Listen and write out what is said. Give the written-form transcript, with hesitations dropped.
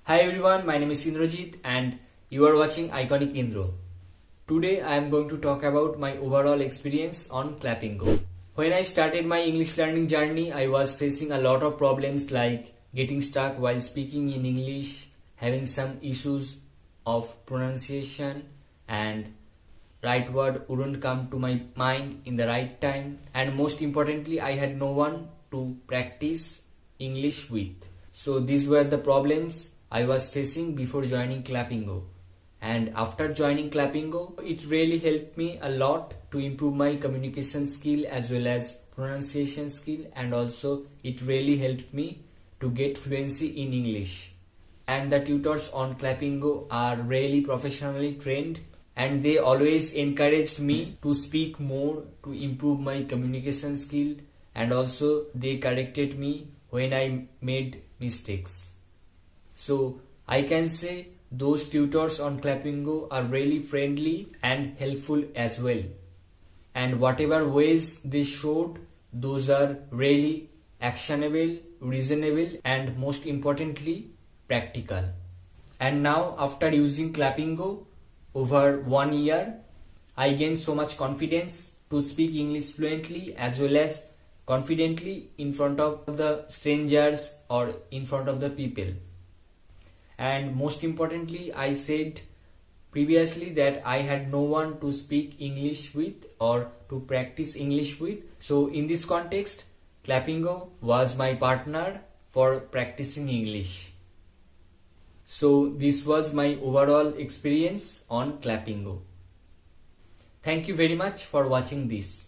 Hi everyone, my name is Indrajit and you are watching Iconic Today I am going to talk about my overall experience on Clapingo. When I started my English learning journey, I was facing a lot of problems like getting stuck while speaking in English, having some issues of pronunciation, and right word wouldn't come to my mind in the right time, and most importantly I had no one to practice English with. So these were the problems I was facing before joining Clapingo. And after joining Clapingo, it really helped me a lot to improve my communication skill as well as pronunciation skill, and also it really helped me to get fluency in English. And the tutors on Clapingo are really professionally trained and they always encouraged me to speak more to improve my communication skill, and also they corrected me when I made mistakes. So I can say those tutors on Clapingo are really friendly and helpful as well. And whatever ways they showed, those are really actionable, reasonable, and most importantly, practical. And now after using Clapingo over 1 year, I gained so much confidence to speak English fluently as well as confidently in front of the strangers or in front of the people. And most importantly, I said previously that I had no one to speak English with or to practice English with. So in this context, Clapingo was my partner for practicing English. So this was my overall experience on Clapingo. Thank you very much for watching this.